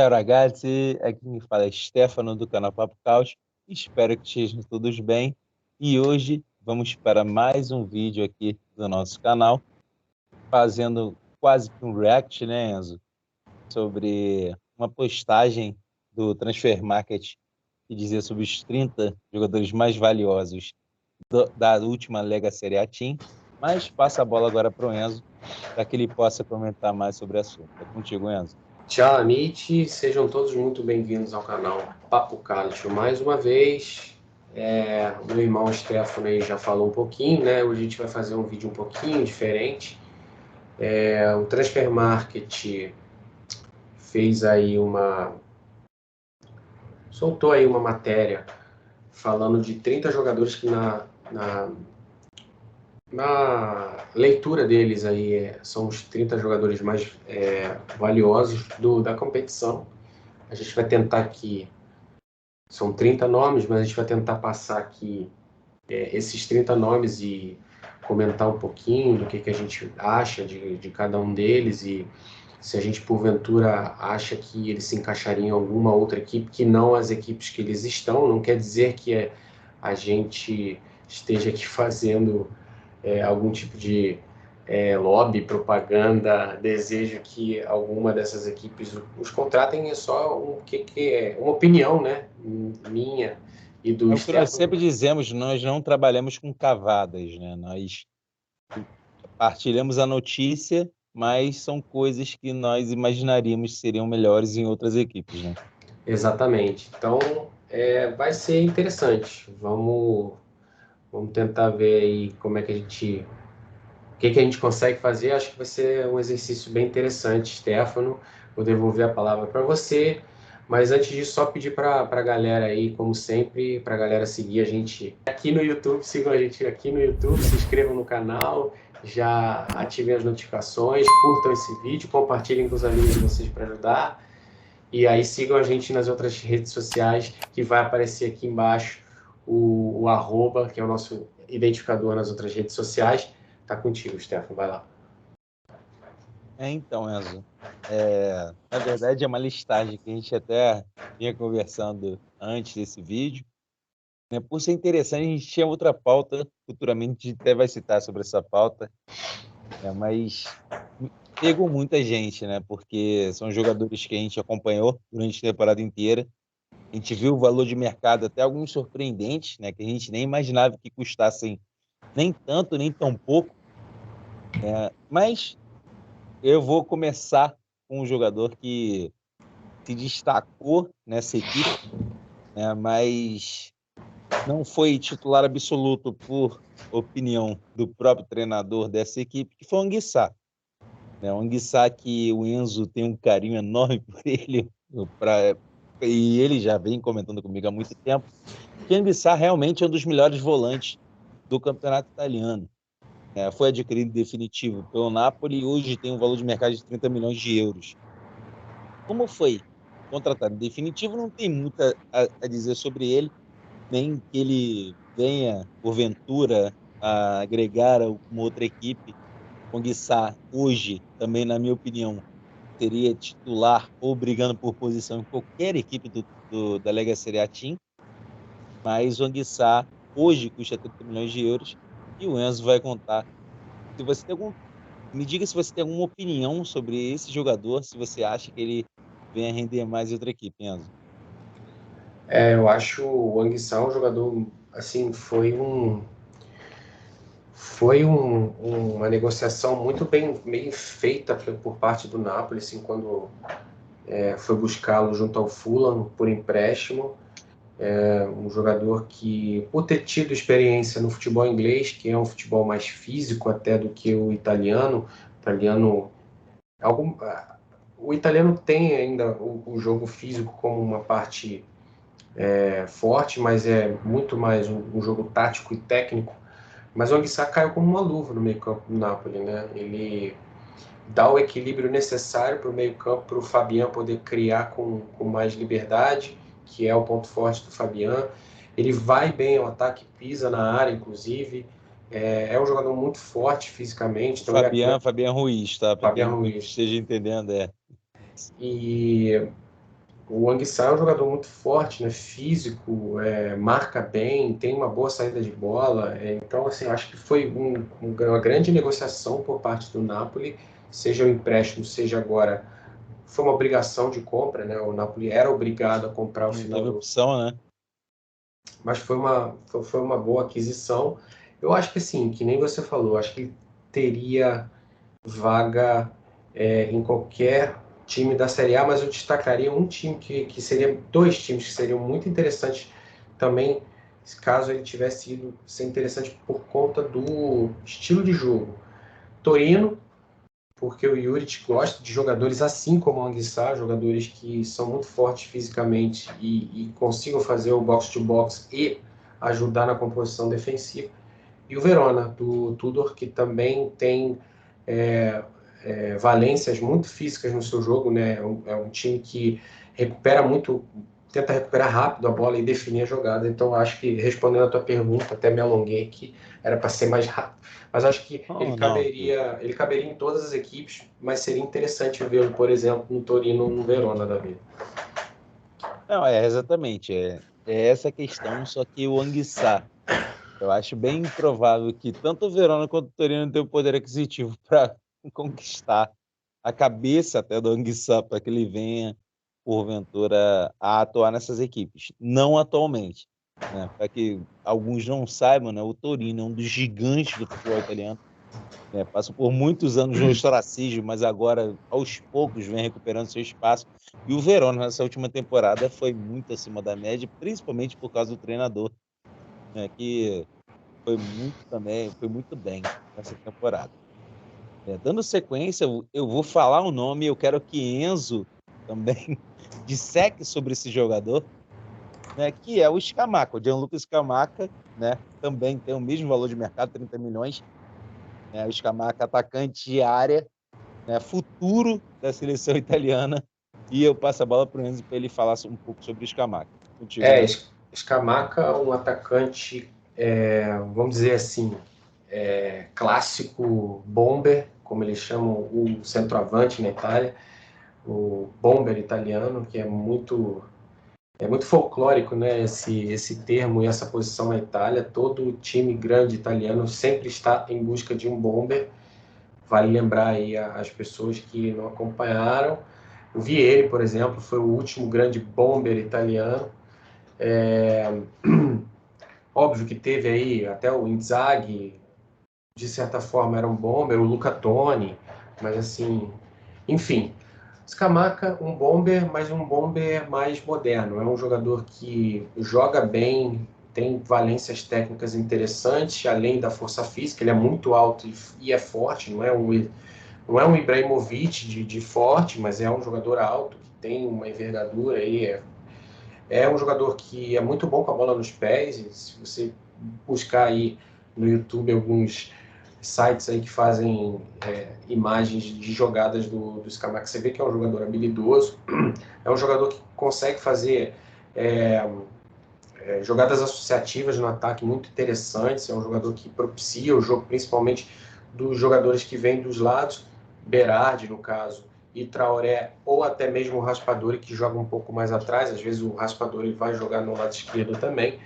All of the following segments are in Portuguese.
Ciao ragazzi, aqui quem fala é Stefano do canal Papo Caos. Espero que estejam todos bem. E hoje vamos para mais um vídeo aqui do nosso canal, fazendo quase que um react, né, Enzo? Sobre uma postagem do Transfer Market que dizia sobre os 30 jogadores mais valiosos da última Lega Serie A Team. Mas passa a bola agora para o Enzo, para que ele possa comentar mais sobre o assunto. É contigo, Enzo. Tchau, Amit. Sejam todos muito bem-vindos ao canal Papo Calcio. Mais uma vez, meu irmão Stefano aí já falou um pouquinho, né? Hoje a gente vai fazer um vídeo um pouquinho diferente. O Transfer Market fez aí soltou aí uma matéria falando de 30 jogadores que na leitura deles aí são os 30 jogadores mais valiosos da competição. A gente vai tentar aqui, são 30 nomes, mas a gente vai tentar passar aqui esses 30 nomes e comentar um pouquinho do que a gente acha de cada um deles e se a gente porventura acha que eles se encaixariam em alguma outra equipe que não as equipes que eles estão. Não quer dizer que a gente esteja aqui fazendo algum tipo de lobby, propaganda, desejo que alguma dessas equipes os contratem. É só uma opinião, né, minha e do É o que nós Stefano. sempre dizemos, nós não trabalhamos com cavadas, né? Nós partilhamos a notícia, mas são coisas que nós imaginaríamos seriam melhores em outras equipes, né? Exatamente. Então, vai ser interessante. Vamos tentar ver aí como é que o que a gente consegue fazer. Acho que vai ser um exercício bem interessante, Stefano. Vou devolver a palavra para você. Mas antes disso, só pedir para a galera aí, como sempre, para a galera seguir a gente aqui no YouTube, sigam a gente aqui no YouTube, se inscrevam no canal, já ativem as notificações, curtam esse vídeo, compartilhem com os amigos de vocês para ajudar. E aí sigam a gente nas outras redes sociais, que vai aparecer aqui embaixo o arroba, que é o nosso identificador nas outras redes sociais. Tá contigo, Stefano, vai lá. Então, Enzo, na verdade é uma listagem que a gente até vinha conversando antes desse vídeo, né? Por ser interessante, a gente tinha outra pauta, futuramente a gente até vai citar sobre essa pauta, né? Mas pegou muita gente, né? Porque são jogadores que a gente acompanhou durante a temporada inteira. A gente viu o valor de mercado, até alguns surpreendentes, né? Que a gente nem imaginava que custassem nem tanto, nem tão pouco. Mas eu vou começar com um jogador que se destacou nessa equipe, né? Mas não foi titular absoluto por opinião do próprio treinador dessa equipe, que foi o Anguissa. O Anguissa, que o Enzo tem um carinho enorme por ele, e ele já vem comentando comigo há muito tempo, que o Anguissa realmente é um dos melhores volantes do campeonato italiano. Foi adquirido definitivo pelo Napoli e hoje tem um valor de mercado de 30 milhões de euros. Como foi contratado em definitivo, não tem muito a dizer sobre ele, nem que ele venha, porventura, a agregar uma outra equipe. O Anguissa, hoje, também, na minha opinião, seria titular ou brigando por posição em qualquer equipe da Lega Serie A Team, mas o Anguissa hoje custa 30 milhões de euros e o Enzo vai contar. Se você tem me diga se você tem alguma opinião sobre esse jogador, se você acha que ele venha render mais em outra equipe, Enzo. Eu acho o Anguissa um jogador, assim, uma negociação muito bem feita por parte do Napoli, assim, quando foi buscá-lo junto ao Fulham por empréstimo. Um jogador que, por ter tido experiência no futebol inglês, que é um futebol mais físico até do que o italiano, o italiano tem ainda o jogo físico como uma parte forte, mas é muito mais um jogo tático e técnico. Mas o Anguissa caiu como uma luva no meio-campo do Napoli, né? Ele dá o equilíbrio necessário para o meio-campo, para o Fabian poder criar com mais liberdade, que é o ponto forte do Fabian. Ele vai bem ao ataque, pisa na área, inclusive. É um jogador muito forte fisicamente. Então Fabian Ruiz, tá? Para Fabian quem não Ruiz. esteja entendendo, E O Anguissa é um jogador muito forte, né? Físico, marca bem, tem uma boa saída de bola. Então, assim, acho que foi uma grande negociação por parte do Napoli, seja o empréstimo, seja agora. Foi uma obrigação de compra, né? O Napoli era obrigado a comprar ao Não final teve do. opção, né? Mas foi uma boa aquisição. Eu acho que, assim, que nem você falou, acho que ele teria vaga em qualquer time da Série A, mas eu destacaria um time que seria dois times que seriam muito interessantes também, caso ele tivesse ido ser interessante por conta do estilo de jogo. Torino, porque o Juric gosta de jogadores assim como o Anguissa, jogadores que são muito fortes fisicamente e consigam fazer o box-to-box e ajudar na composição defensiva. E o Verona, do Tudor, que também tem é, valências muito físicas no seu jogo, né? É um time que recupera muito, tenta recuperar rápido a bola e definir a jogada. Então, acho que, respondendo a tua pergunta, até me alonguei que era para ser mais rápido. Mas acho que Não, não. ele caberia em todas as equipes, mas seria interessante vê-lo, por exemplo, no Torino ou no Verona da vida. Não, exatamente. É essa a questão, só que o Anguissa, eu acho bem improvável que tanto o Verona quanto o Torino tenham o poder aquisitivo para conquistar a cabeça até do Anguissa para que ele venha, porventura, a atuar nessas equipes. Não atualmente, né? Para que alguns não saibam, né? O Torino é um dos gigantes do futebol italiano, né? Passa por muitos anos no ostracismo, mas agora, aos poucos, vem recuperando seu espaço. E o Verona, nessa última temporada, foi muito acima da média, principalmente por causa do treinador, né? Que foi muito bem nessa temporada. Dando sequência, eu vou falar o nome, eu quero que Enzo também disseque sobre esse jogador, né, que é o Scamacca, o Gianluca Scamacca, né, também tem o mesmo valor de mercado, 30 milhões, né, o Scamacca atacante de área, né, futuro da seleção italiana, e eu passo a bola para o Enzo para ele falar um pouco sobre o Scamacca. Contigo, Enzo. Scamacca, um atacante, vamos dizer assim, clássico bomber, como eles chamam o centroavante na Itália, o bomber italiano, que é muito folclórico, né, esse termo e essa posição na Itália. Todo time grande italiano sempre está em busca de um bomber. Vale lembrar aí as pessoas que não acompanharam. O Vieri, por exemplo, foi o último grande bomber italiano. Óbvio que teve aí até o Inzaghi, de certa forma era um bomber, o Luca Toni, mas assim, enfim. Scamacca, um bomber, mas um bomber mais moderno. É um jogador que joga bem, tem valências técnicas interessantes, além da força física. Ele é muito alto e é forte, não é um Ibrahimovic de forte, mas é um jogador alto, que tem uma envergadura aí. É um jogador que é muito bom com a bola nos pés. E se você buscar aí no YouTube alguns sites aí que fazem imagens de jogadas do Scamacca, você vê que é um jogador habilidoso, é um jogador que consegue fazer jogadas associativas no ataque muito interessantes, é um jogador que propicia o jogo, principalmente dos jogadores que vêm dos lados, Berardi, no caso, e Traoré, ou até mesmo o Raspadori, que joga um pouco mais atrás, às vezes o Raspadori vai jogar no lado esquerdo também,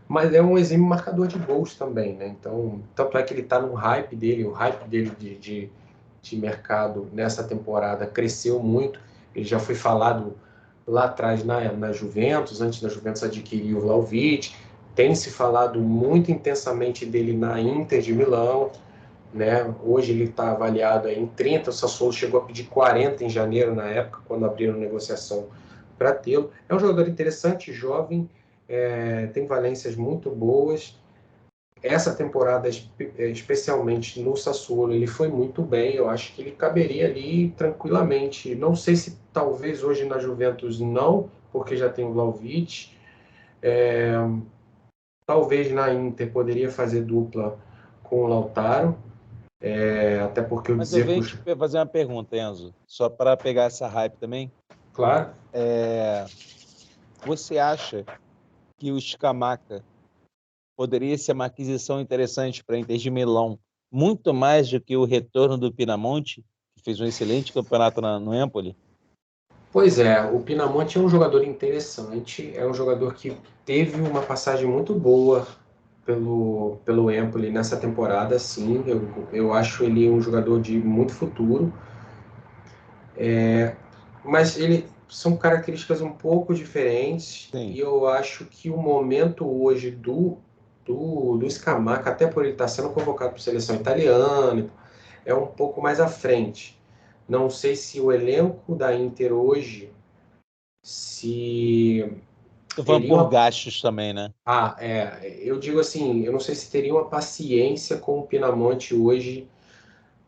mas é um exímio marcador de gols também, né? Então, tanto é que ele está no hype dele, o hype dele de mercado nessa temporada cresceu muito. Ele já foi falado lá atrás na Juventus, antes da Juventus adquirir o Vlahovic. Tem se falado muito intensamente dele na Inter de Milão, né? Hoje ele está avaliado em 30, o Sassuolo chegou a pedir 40 em janeiro, na época, quando abriram negociação para tê-lo. É um jogador interessante, jovem, tem valências muito boas. Essa temporada, especialmente no Sassuolo, ele foi muito bem. Eu acho que ele caberia ali tranquilamente. Não sei se talvez hoje na Juventus não, porque já tem o Vlahovic. Talvez na Inter poderia fazer dupla com o Lautaro, até porque o Mas eu venho Dzeko, te fazer uma pergunta, Enzo, só para pegar essa hype também. claro, Você acha que o Scamacca poderia ser uma aquisição interessante para a Inter de Milão, muito mais do que o retorno do Pinamonti, que fez um excelente campeonato no Empoli? Pois é, o Pinamonti é um jogador interessante, é um jogador que teve uma passagem muito boa pelo Empoli nessa temporada, sim. Eu acho ele um jogador de muito futuro, mas ele são características um pouco diferentes Sim. e eu acho que o momento hoje do Scamacca, até por ele estar sendo convocado para a seleção italiana, é um pouco mais à frente. Não sei se o elenco da Inter hoje se Tô falando teria por uma... gastos também, né? eu digo assim, eu não sei se teria uma paciência com o Pinamonti hoje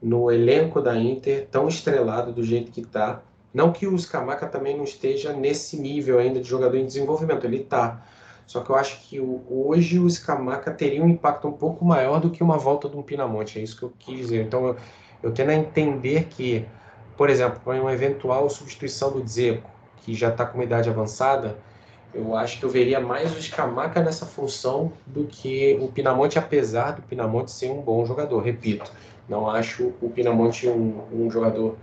no elenco da Inter, tão estrelado do jeito que está. Não que o Scamacca também não esteja nesse nível ainda de jogador em desenvolvimento, ele está. Só que eu acho que hoje o Scamacca teria um impacto um pouco maior do que uma volta de um Pinamonti, é isso que eu quis dizer. Então eu tendo a entender que, por exemplo, para uma eventual substituição do Dzeko, que já está com uma idade avançada, eu acho que eu veria mais o Scamacca nessa função do que o Pinamonti, apesar do Pinamonti ser um bom jogador, repito. Não acho o Pinamonti um jogador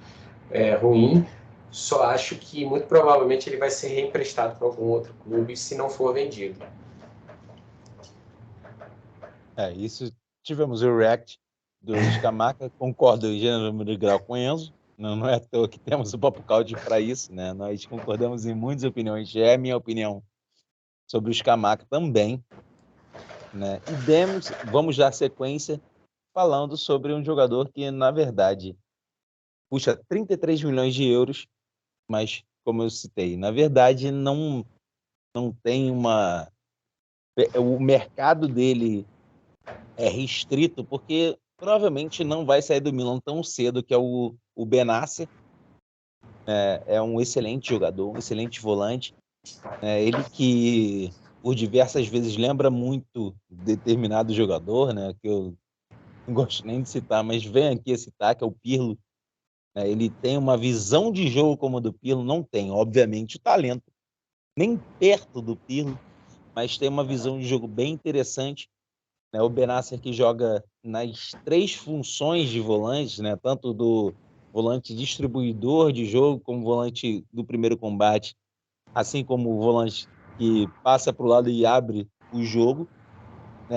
ruim, só acho que muito provavelmente ele vai ser reemprestado para algum outro clube se não for vendido. Isso. Tivemos o react do Scamacca, concordo em gênero, número e grau com o Enzo. Não é à toa que temos o Papo Caldi para isso, né? Nós concordamos em muitas opiniões. É a minha opinião sobre o Scamacca também, né? E vamos dar sequência falando sobre um jogador que, na verdade, puxa 33 milhões de euros, mas, como eu citei, na verdade, não tem uma... O mercado dele é restrito, porque provavelmente não vai sair do Milan tão cedo, que é o Benasser. É um excelente jogador, um excelente volante. Ele que, por diversas vezes, lembra muito determinado jogador, né, que eu não gosto nem de citar, mas vem aqui a citar, que é o Pirlo. Ele tem uma visão de jogo como a do Pirlo, não tem, obviamente, o talento, nem perto do Pirlo, mas tem uma visão de jogo bem interessante. O Benasser que joga nas 3 funções de volante, né, tanto do volante distribuidor de jogo, como volante do primeiro combate, assim como o volante que passa para o lado e abre o jogo.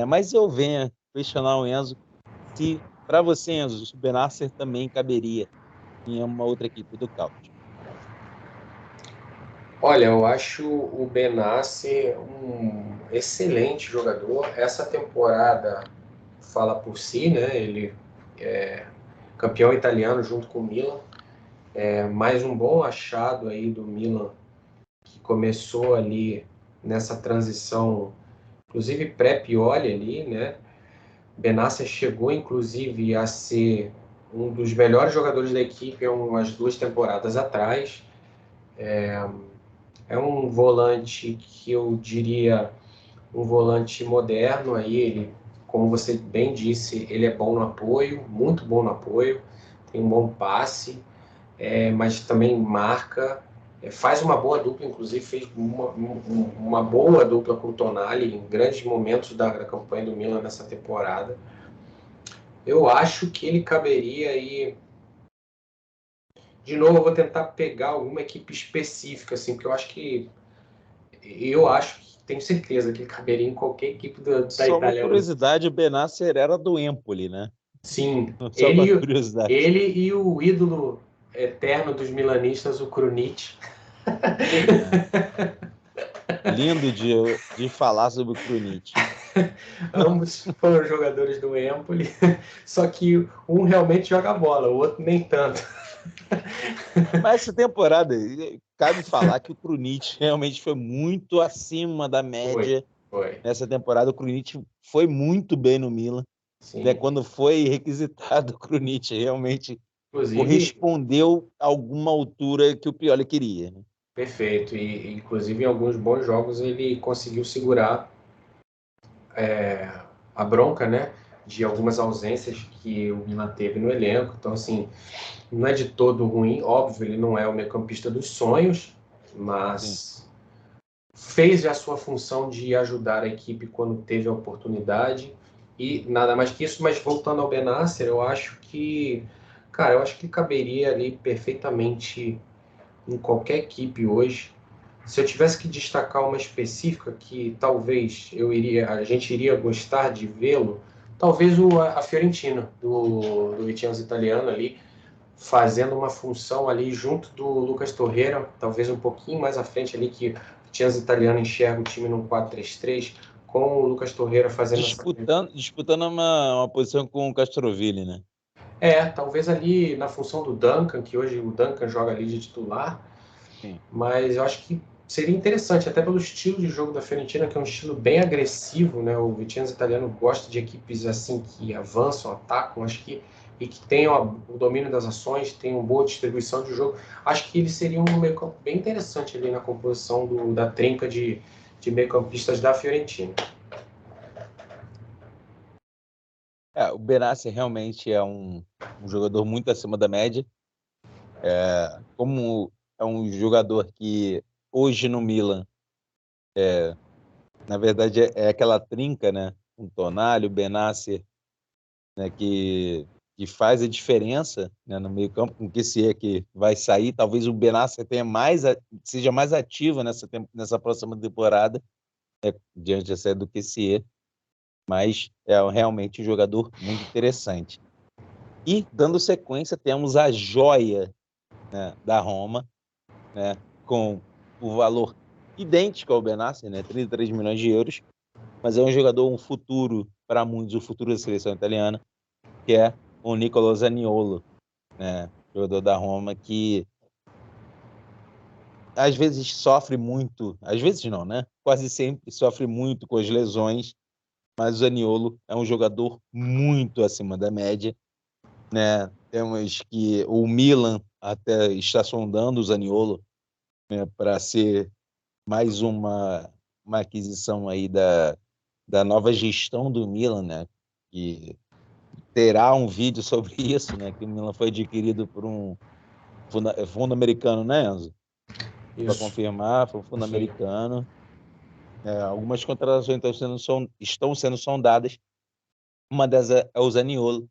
Mas eu venho questionar o Enzo se, para você, Enzo, o Benasser também caberia em uma outra equipe do Cautio. Olha, eu acho o Benassi um excelente jogador. Essa temporada fala por si, né? Ele é campeão italiano junto com o Milan. Mais um bom achado aí do Milan, que começou ali nessa transição, inclusive pré-Pioli ali, né? Benassi chegou inclusive a ser um dos melhores jogadores da equipe umas 2 temporadas atrás. É um volante que eu diria um volante moderno aí, ele, como você bem disse, ele é bom no apoio, muito bom no apoio, tem um bom passe, mas também marca, faz uma boa dupla, inclusive fez uma boa dupla com o Tonali em grandes momentos da campanha do Milan nessa temporada. Eu acho que ele caberia aí. De novo, eu vou tentar pegar alguma equipe específica, assim, porque eu acho que tenho certeza que ele caberia em qualquer equipe da Só uma Itália. curiosidade, o Benasser era do Empoli, né? Sim, Só uma curiosidade. ele e o ídolo eterno dos milanistas, o Krunic. Lindo de falar sobre o Krunic. Ambos foram jogadores do Empoli, só que um realmente joga bola, o outro nem tanto. Mas essa temporada, cabe falar que o Krunic realmente foi muito acima da Foi, média. foi. Nessa temporada, o Krunic foi muito bem no Milan. Sim. Quando foi requisitado, o Krunic realmente Inclusive, correspondeu a alguma altura que o Pioli queria. perfeito. E inclusive em alguns bons jogos ele conseguiu segurar a bronca, né? De algumas ausências que o Milan teve no elenco. Então, assim, não é de todo ruim. Óbvio, ele não é o meio-campista dos sonhos, Sim. mas fez a sua função de ajudar a equipe quando teve a oportunidade. E nada mais que isso. Mas voltando ao Benasser, eu acho que, cara, eu acho que caberia ali perfeitamente em qualquer equipe hoje. Se eu tivesse que destacar uma específica que talvez a gente iria gostar de vê-lo, talvez a Fiorentina, do Vincenzo Italiano ali, fazendo uma função ali junto do Lucas Torreira, talvez um pouquinho mais à frente ali, que o Vincenzo Italiano enxerga o time num 4-3-3, com o Lucas Torreira fazendo disputando uma posição com o Castrovilli, né? Talvez ali na função do Duncan, que hoje o Duncan joga ali de titular. Sim. Mas eu acho que seria interessante, até pelo estilo de jogo da Fiorentina, que é um estilo bem agressivo, né? O Vincenzo Italiano gosta de equipes assim que avançam, atacam, acho que e que tenham o domínio das ações, tenham boa distribuição de jogo. Acho que ele seria um meio-campo bem interessante ali na composição da trinca de meio-campistas da Fiorentina. O Benassi realmente é um jogador muito acima da média. Como é um jogador que hoje no Milan, na verdade, é aquela trinca, né? Com Tonali, o Benassi, né? Que faz a diferença, né, no meio campo, com o Kessié que vai sair. Talvez o Benassi seja mais ativo nessa próxima temporada, diante da saída do Kessié. Mas é realmente um jogador muito interessante. E, dando sequência, temos a joia, né, da Roma, né, com o valor idêntico ao Benassi, né, 33 milhões de euros, mas é um jogador, um futuro, para muitos, o futuro da seleção italiana, que é o Nicolo Zaniolo, né, jogador da Roma que às vezes sofre muito, às vezes não, né, quase sempre sofre muito com as lesões, mas o Zaniolo é um jogador muito acima da média, né? Temos que o Milan até está sondando o Zaniolo, né, para ser mais uma aquisição aí da nova gestão do Milan, né? Que terá um vídeo sobre isso, né? Que o Milan foi adquirido por um fundo americano, né, Enzo? Para confirmar, foi um fundo americano. Algumas contratações estão sendo sondadas. Uma delas é o Zaniolo.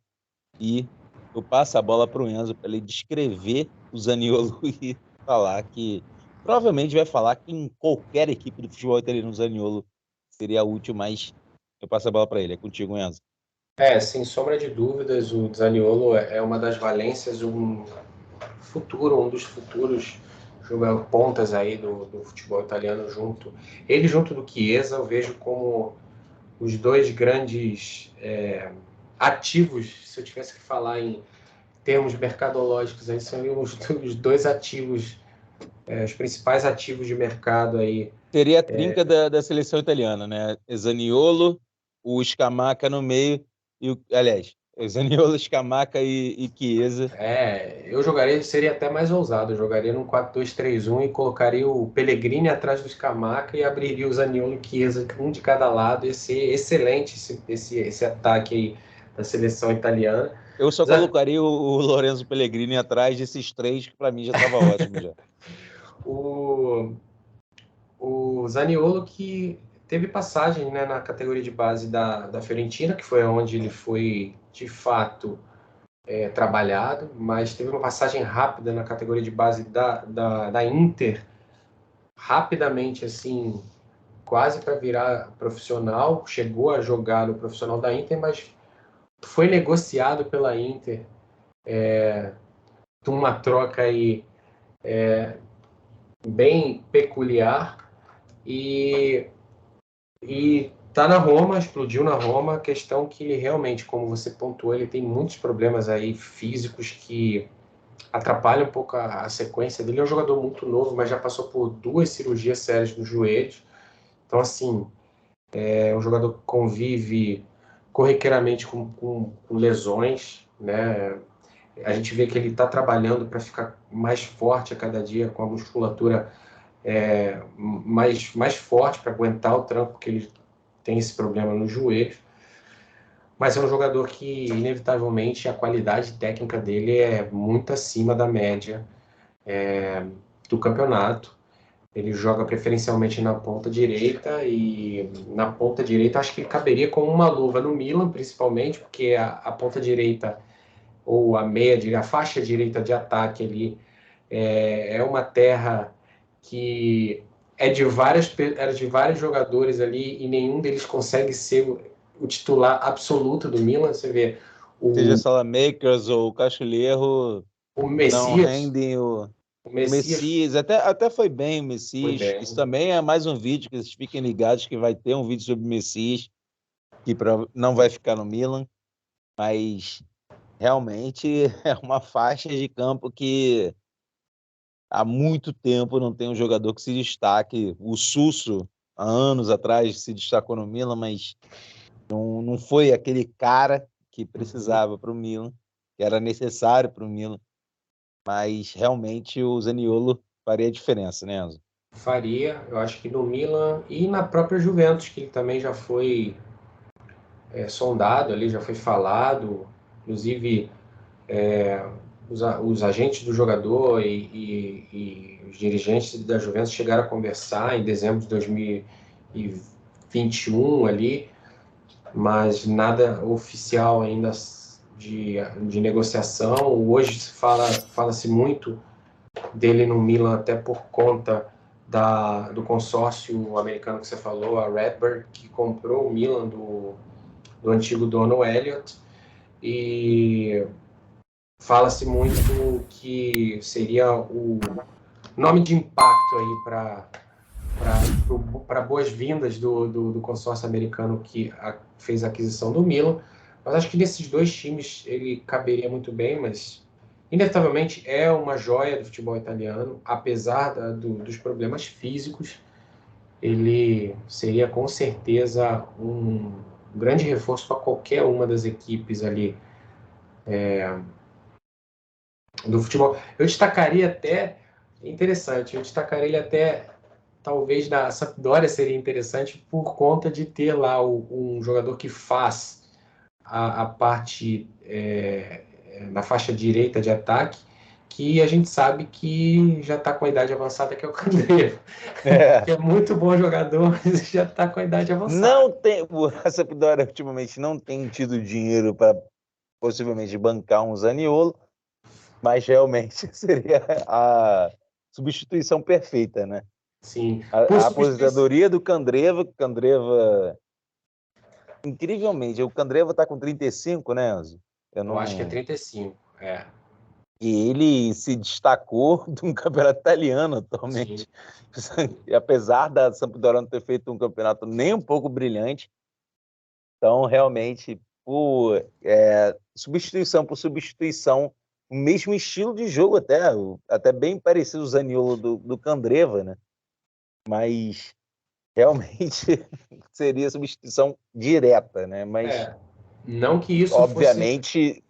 E eu passo a bola para o Enzo para ele descrever o Zaniolo e falar que provavelmente vai falar que em qualquer equipe do futebol italiano o Zaniolo seria útil, mas eu passo a bola para ele. É contigo, Enzo. Sem sombra de dúvidas, o Zaniolo é uma das valências, um dos futuros pontas aí do futebol italiano junto. Ele junto do Chiesa, eu vejo como os dois grandes ativos, se eu tivesse que falar em termos mercadológicos, aí são os dois ativos, os principais ativos de mercado aí. Seria a trinca da seleção italiana, né? Zaniolo, o Scamacca no meio, aliás, Zaniolo, Scamacca e Chiesa. Eu seria até mais ousado, eu jogaria num 4-2-3-1 e colocaria o Pellegrini atrás do Scamacca e abriria o Zaniolo e Chiesa, um de cada lado. Ia ser excelente esse ataque aí da seleção italiana. Eu só colocaria o Lorenzo Pellegrini atrás desses três, que para mim já estava ótimo já. O Zaniolo, que teve passagem, né, na categoria de base da Fiorentina, que foi onde ele foi de fato trabalhado, mas teve uma passagem rápida na categoria de base da Inter, rapidamente, assim, quase para virar profissional, chegou a jogar no profissional da Inter, mas foi negociado pela Inter de uma troca aí bem peculiar e tá na Roma, explodiu na Roma. A questão que realmente, como você pontuou, ele tem muitos problemas aí físicos que atrapalham um pouco a sequência dele. É um jogador muito novo, mas já passou por 2 cirurgias sérias nos joelhos. Então, assim, é um jogador que convive corriqueiramente com lesões, né? A gente vê que ele está trabalhando para ficar mais forte a cada dia, com a musculatura mais forte para aguentar o tranco, porque ele tem esse problema no joelho. Mas é um jogador que, inevitavelmente, a qualidade técnica dele é muito acima da média do campeonato. Ele joga preferencialmente na ponta direita, e na ponta direita acho que ele caberia com uma luva no Milan, principalmente, porque a ponta direita ou a faixa direita de ataque ali É uma terra que é de vários jogadores ali e nenhum deles consegue ser o titular absoluto do Milan. Você vê Seja o, Salamakers ou o Castilheiro, o não Messias, rendem o o Messias Messias, até foi bem o foi Messias. Isso bem. também é mais um vídeo que vocês fiquem ligados que vai ter um vídeo sobre o Messias, que não vai ficar no Milan, mas realmente é uma faixa de campo que há muito tempo não tem um jogador que se destaque. O Suso, há anos atrás, se destacou no Milan, mas não foi aquele cara que Uhum. precisava para o Milan, que era necessário para o Milan. Mas realmente o Zaniolo faria diferença, né, Enzo? Faria, eu acho que no Milan e na própria Juventus, que ele também já foi sondado ali, já foi falado, inclusive os agentes do jogador e os dirigentes da Juventus chegaram a conversar em dezembro de 2021 ali, mas nada oficial ainda de negociação. Hoje fala-se muito dele no Milan até por conta do consórcio americano que você falou, a Redbird, que comprou o Milan do antigo dono Elliott, e fala-se muito que seria o nome de impacto aí para boas-vindas do consórcio americano que fez a aquisição do Milan. Mas acho que nesses dois times ele caberia muito bem, mas inevitavelmente é uma joia do futebol italiano, apesar dos problemas físicos, ele seria com certeza um grande reforço para qualquer uma das equipes ali do futebol. Eu destacaria até, interessante, eu destacaria ele até, talvez na Sampdoria seria interessante por conta de ter lá um jogador que faz a parte na faixa direita de ataque, que a gente sabe que já está com a idade avançada, que é o Candreva, É, que é muito bom jogador, mas já está com a idade avançada. não tem, a Sampdoria ultimamente não tem tido dinheiro para possivelmente bancar um Zaniolo, mas realmente seria a substituição perfeita, né? Sim, por A substituição, aposentadoria do Candreva, incrivelmente, o Candreva tá com 35, né, Enzo? Eu eu acho que é não. 35. E ele se destacou de um campeonato italiano Sim. atualmente. E apesar da Sampdoria não ter feito um campeonato nem um pouco brilhante, então realmente, substituição por substituição, o mesmo estilo de jogo até bem parecido o Zaniolo do Candreva, né? Mas realmente seria substituição direta, né? Mas É, não que isso fosse. obviamente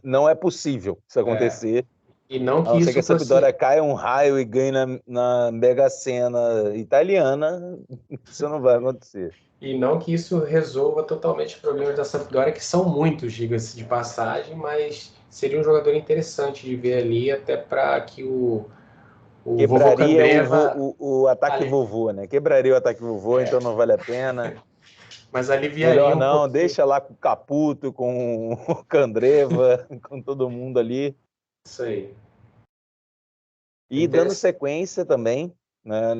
não é possível isso É, acontecer. e não A que não ser que isso a Sampdoria fosse. caia um raio e ganhe na Mega Sena italiana, isso não vai acontecer. E não que isso resolva totalmente os problemas da Sampdoria, que são muitos, diga-se de passagem, mas seria um jogador interessante de ver ali, até para que o vovô Quebraria Candreva. o ataque Ali, vovô, né? Quebraria o ataque vovô, então não vale a pena. mas aliviaria Melhor um não, pouquinho deixa lá com o Caputo, com o Candreva, com todo mundo ali. isso aí. E dando Interessante. sequência também, né,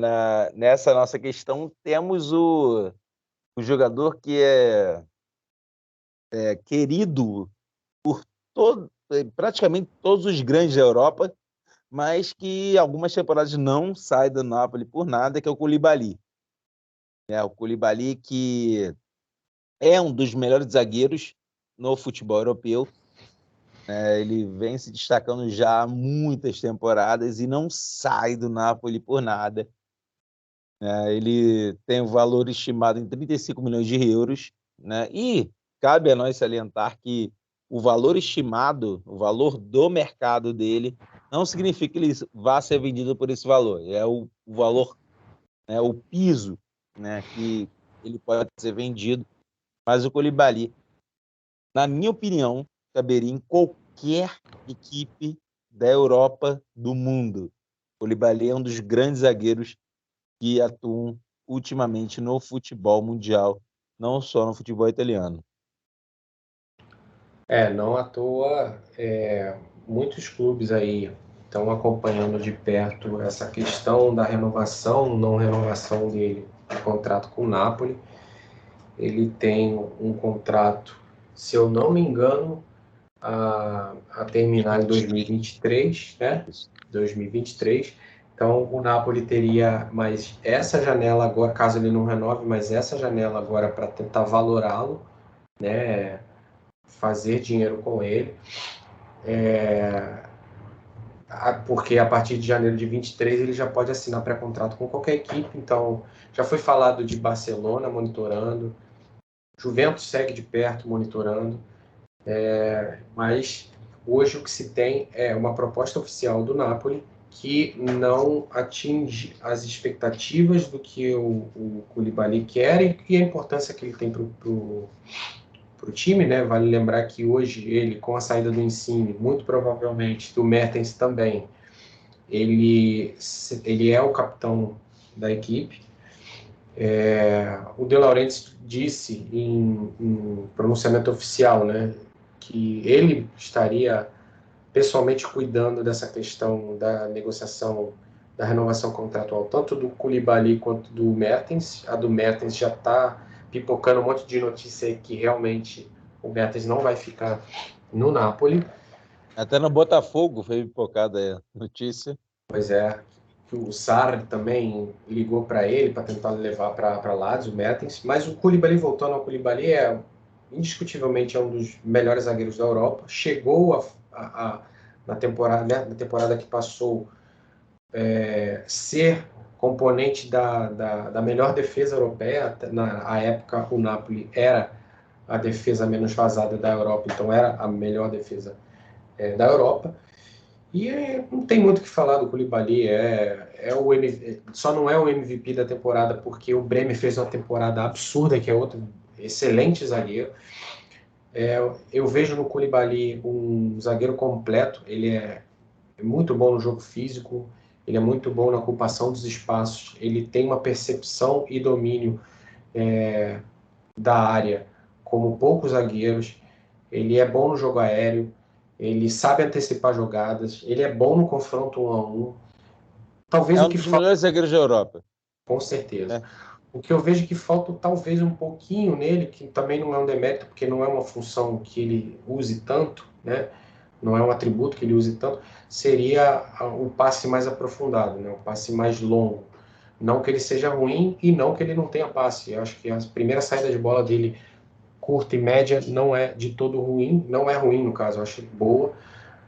nessa nossa questão, temos o jogador que é querido por praticamente todos os grandes da Europa, mas que algumas temporadas não sai do Napoli por nada, que é o Koulibaly. O Koulibaly que é um dos melhores zagueiros no futebol europeu. Ele vem se destacando já há muitas temporadas e não sai do Napoli por nada. Ele tem o valor estimado em 35 milhões de euros, né? E cabe a nós salientar que o valor estimado, o valor do mercado dele, não significa que ele vá ser vendido por esse valor. É o valor, né, o piso, né, que ele pode ser vendido. Mas o Koulibaly, na minha opinião, caberia em qualquer equipe da Europa, do mundo. O Koulibaly é um dos grandes zagueiros que atuam ultimamente no futebol mundial, não só no futebol italiano. Não à toa, muitos clubes aí. estão acompanhando de perto essa questão da renovação, não renovação dele, do contrato com o Napoli. Ele tem um contrato, se eu não me engano, a terminar em 2023, né? 2023. Então, o Napoli teria mais essa janela agora, caso ele não renove, mas essa janela agora para tentar valorá-lo, né? Fazer dinheiro com ele. Porque a partir de janeiro de 23 ele já pode assinar pré-contrato com qualquer equipe. Então, já foi falado de Barcelona monitorando, Juventus segue de perto monitorando, mas hoje o que se tem é uma proposta oficial do Napoli que não atinge as expectativas do que o Koulibaly quer e a importância que ele tem para o time, né? Vale lembrar que hoje ele, com a saída do Insigne, muito provavelmente do Mertens também, ele é o capitão da equipe. O De Laurentiis disse em pronunciamento oficial, né, que ele estaria pessoalmente cuidando dessa questão da negociação, da renovação contratual, tanto do Koulibaly quanto do Mertens. A do Mertens já está pipocando um monte de notícia que realmente o Mertens não vai ficar no Napoli. Até no Botafogo foi pipocada a notícia. Pois é, que o Sarri também ligou para ele para tentar levar para Lazio, o Mertens. Mas o Koulibaly, voltando ao Koulibaly, indiscutivelmente é um dos melhores zagueiros da Europa. Chegou na temporada que passou ser componente da melhor defesa europeia. Na época, o Napoli era a defesa menos vazada da Europa, então era a melhor defesa da Europa. E não tem muito o que falar do Koulibaly, só não é o MVP da temporada porque o Bremer fez uma temporada absurda, que é outro excelente zagueiro. Eu vejo no Koulibaly um zagueiro completo, ele é muito bom no jogo físico, ele é muito bom na ocupação dos espaços, ele tem uma percepção e domínio da área como poucos zagueiros, ele é bom no jogo aéreo, ele sabe antecipar jogadas, ele é bom no confronto 1-1. Talvez É o um que dos falta, melhores zagueiros da Europa. com certeza. É. O que eu vejo que falta talvez um pouquinho nele, que também não é um demérito, porque não é uma função que ele use tanto, né? Não é um atributo que ele use tanto, seria o passe mais aprofundado, né? O passe mais longo. Não que ele seja ruim e não que ele não tenha passe. Eu acho que a primeira saída de bola dele, curta e média, não é de todo ruim, não é ruim no caso, eu acho boa,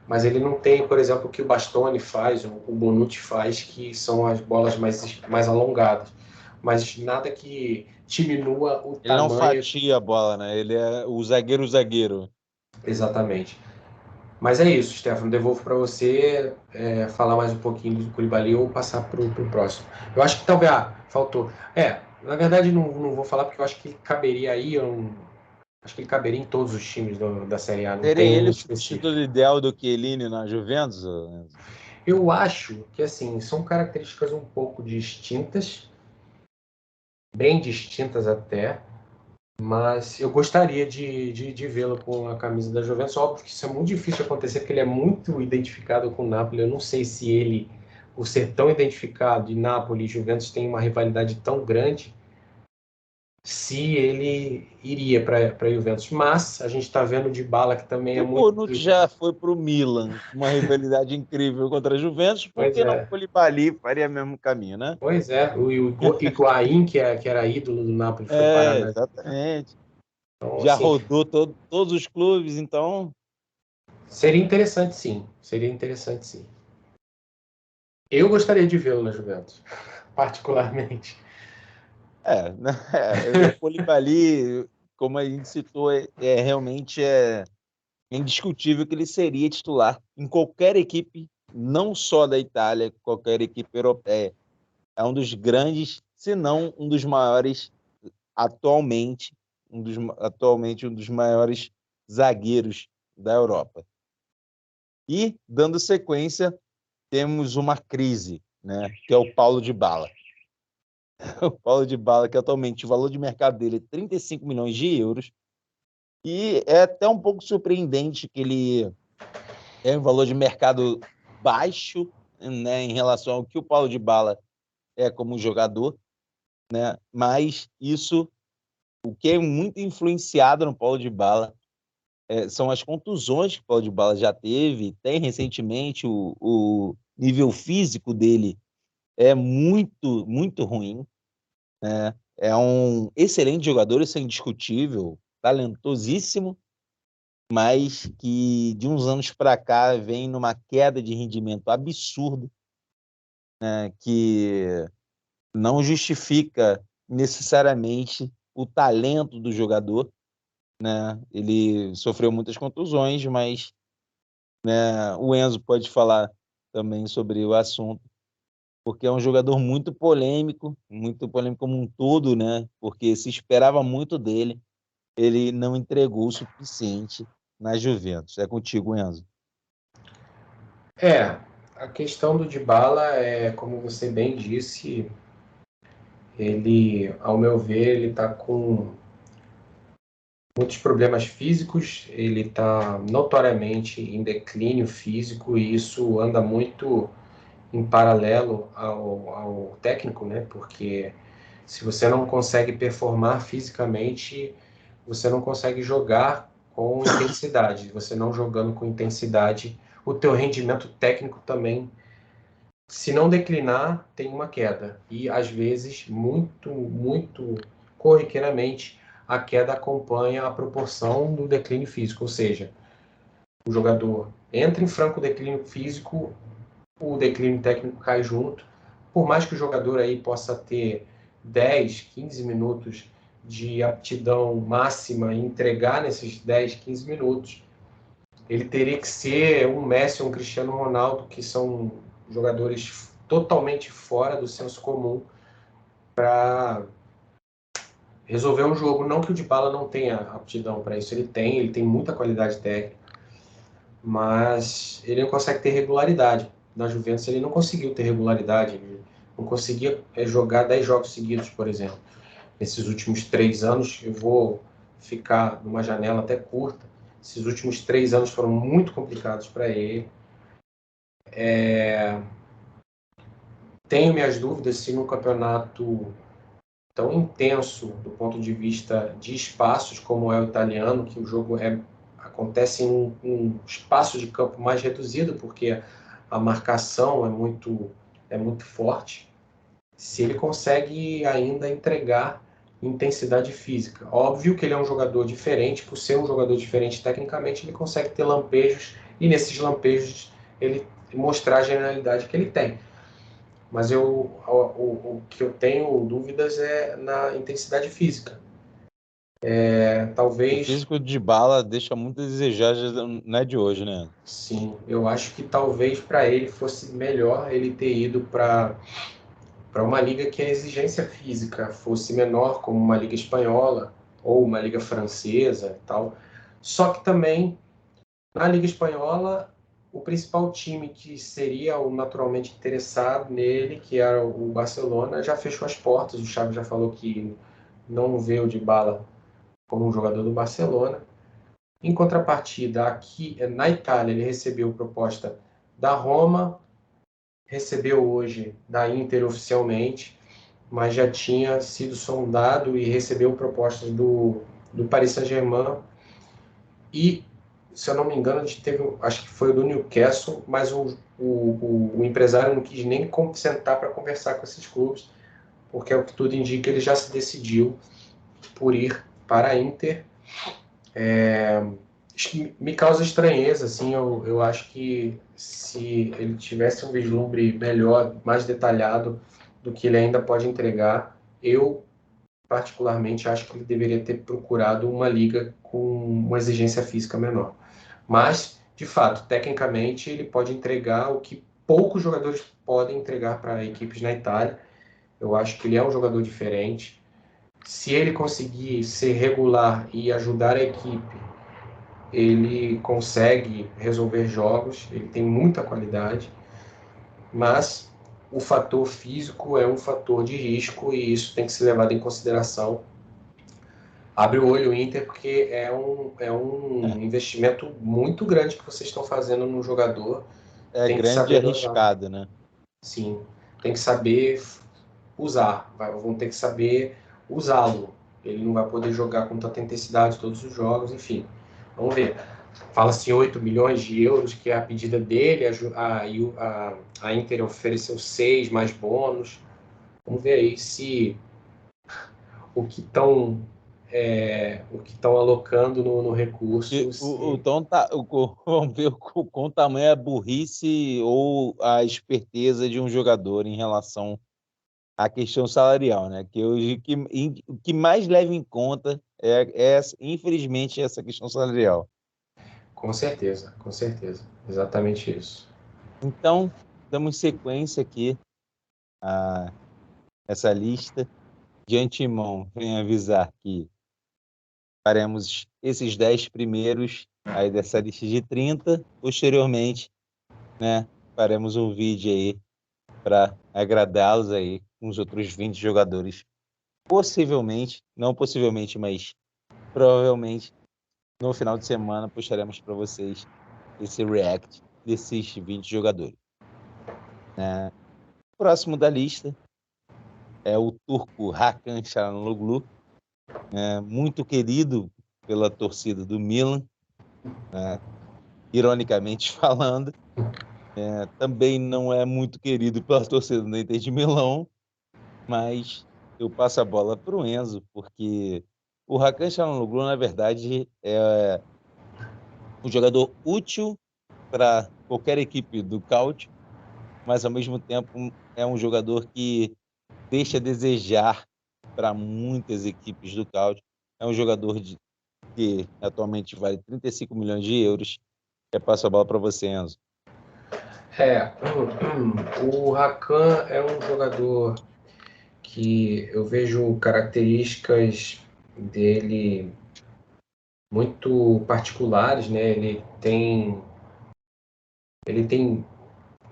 mas ele não tem, por exemplo, o que o Bastoni faz, o Bonucci faz, que são as bolas mais alongadas. Mas nada que diminua o Ele não tamanho. fatia a bola, né? Ele é o zagueiro. Exatamente. Mas é isso, Stefano. Devolvo para você falar mais um pouquinho do Koulibaly ou passar para o próximo. Eu acho que talvez. Faltou. Na verdade, não vou falar porque eu acho que ele caberia aí. Acho que ele caberia em todos os times da Série A. Não Seria tem um ele o específico. substituto ideal do Chiellini na Juventus? Enzo? Eu acho que assim são características um pouco distintas, bem distintas até, mas eu gostaria de vê-lo com a camisa da Juventus. Óbvio que isso é muito difícil de acontecer, porque ele é muito identificado com o Napoli. Eu não sei se ele, por ser tão identificado, e Napoli e Juventus tem uma rivalidade tão grande, se ele iria para a Juventus. Mas a gente está vendo o Dybala, que também Se é o muito... Bonucci já foi para o Milan, uma rivalidade incrível contra a Juventus, por Pois que não o é. Koulibaly faria o mesmo caminho, né? Pois é, o Higuaín, que era ídolo do Napoli, foi parar na... Exatamente. Então, Já assim, rodou todos os clubes, então seria interessante sim. Seria interessante sim. Eu gostaria de vê-lo na Juventus, particularmente. né? O Koulibaly, como a gente citou, realmente indiscutível que ele seria titular em qualquer equipe, não só da Itália, qualquer equipe europeia. É um dos grandes, se não um dos maiores atualmente, atualmente um dos maiores zagueiros da Europa. E, dando sequência, temos uma crise, né, que é o Paulo Dybala. O Paulo Dybala, que atualmente o valor de mercado dele é 35 milhões de euros, e é até um pouco surpreendente que ele é um valor de mercado baixo, né, em relação ao que o Paulo Dybala é como jogador, né? Mas o que é muito influenciado no Paulo Dybala são as contusões que o Paulo Dybala já teve, tem recentemente o nível físico dele é muito, muito ruim, né? É um excelente jogador, isso é indiscutível, talentosíssimo, mas que de uns anos para cá vem numa queda de rendimento absurda, né? Que não justifica necessariamente o talento do jogador, né? Ele sofreu muitas contusões, mas, né, o Enzo pode falar também sobre o assunto, porque é um jogador muito polêmico como um todo, né? Porque se esperava muito dele, ele não entregou o suficiente na Juventus. É contigo, Enzo. A questão do Dybala é, como você bem disse, ele, ao meu ver, ele está com muitos problemas físicos, ele está notoriamente em declínio físico e isso anda muito em paralelo ao técnico, né? Porque se você não consegue performar fisicamente, você não consegue jogar com intensidade. Você não jogando com intensidade, o teu rendimento técnico também, se não declinar, tem uma queda. E às vezes, muito corriqueiramente, a queda acompanha a proporção do declínio físico, ou seja, o jogador entra em franco declínio físico, o declínio técnico cai junto. Por mais que o jogador aí possa ter 10, 15 minutos de aptidão máxima e entregar nesses 10, 15 minutos, ele teria que ser um Messi ou um Cristiano Ronaldo, que são jogadores totalmente fora do senso comum para resolver um jogo. Não que o Dybala não tenha aptidão para isso, ele tem muita qualidade técnica, mas ele não consegue ter regularidade. Na Juventus ele não conseguiu ter regularidade, ele não conseguia jogar 10 jogos seguidos, por exemplo. Nesses últimos 3 anos, eu vou ficar numa janela até curta, esses últimos 3 anos foram muito complicados para ele. Tenho minhas dúvidas se no campeonato tão intenso do ponto de vista de espaços como é o italiano, que o jogo acontece em um espaço de campo mais reduzido, porque a marcação é muito forte, se ele consegue ainda entregar intensidade física. Óbvio que ele é um jogador diferente, por ser um jogador diferente tecnicamente, ele consegue ter lampejos, e nesses lampejos ele mostrar a genialidade que ele tem. Mas o que eu tenho dúvidas é na intensidade física. O Talvez, físico de Dybala deixa muito a desejar, já não é de hoje, né? sim, eu acho que talvez para ele fosse melhor ele ter ido para uma liga que a exigência física fosse menor, como uma liga espanhola ou uma liga francesa e tal. Só que também, na liga espanhola, o principal time que seria o naturalmente interessado nele, que era o Barcelona, já fechou as portas. O Xavi já falou que não vê o Dybala como um jogador do Barcelona. Em contrapartida, aqui na Itália, ele recebeu proposta da Roma, recebeu hoje da Inter oficialmente, mas já tinha sido sondado e recebeu propostas do Paris Saint-Germain. E, se eu não me engano, a gente teve, acho que foi o do Newcastle, mas o empresário não quis nem sentar para conversar com esses clubes, porque, é o que tudo indica, ele já se decidiu por ir para a Inter. Me causa estranheza, assim, eu acho que se ele tivesse um vislumbre melhor, mais detalhado do que ele ainda pode entregar, eu particularmente acho que ele deveria ter procurado uma liga com uma exigência física menor. Mas, de fato, tecnicamente, ele pode entregar o que poucos jogadores podem entregar para equipes na Itália. Eu acho que ele é um jogador diferente. Se ele conseguir ser regular e ajudar a equipe, ele consegue resolver jogos, ele tem muita qualidade, mas o fator físico é um fator de risco e isso tem que ser levado em consideração. Abre o olho, Inter, porque é um investimento muito grande que vocês estão fazendo no jogador. É tem que grande e saber dosar. arriscado, né? Sim, tem que saber usar, vão ter que saber usá-lo. Ele não vai poder jogar com tanta intensidade todos os jogos, enfim. Vamos ver. Fala-se em 8 milhões de euros, que é a pedida dele, a Inter ofereceu 6 mais bônus. Vamos ver aí se o que estão alocando no recurso. E o tom tá, vamos ver com o tamanho a burrice ou a esperteza de um jogador em relação à questão salarial, né? Que hoje o que mais leva em conta infelizmente, essa questão salarial. Com certeza, com certeza. Exatamente isso. Então, damos sequência aqui a essa lista. De antemão, venho avisar que faremos esses 10 primeiros aí dessa lista de 30. Posteriormente, né, faremos um vídeo aí para agradá-los aí com os outros 20 jogadores. Possivelmente, não possivelmente, mas provavelmente no final de semana postaremos para vocês esse react desses 20 jogadores. Próximo da lista é o turco Hakan Çalhanoğlu, muito querido pela torcida do Milan, ironicamente falando. Também não é muito querido pela torcida do Inter de Milão, mas eu passo a bola para o Enzo, porque o Hakan Çalhanoğlu, na verdade, é um jogador útil para qualquer equipe do Cáutio, mas ao mesmo tempo é um jogador que deixa a desejar para muitas equipes do Cáutio. É um jogador que atualmente vale 35 milhões de euros. Eu passo a bola para você, Enzo. O Hakan é um jogador que eu vejo características dele muito particulares, né? Ele tem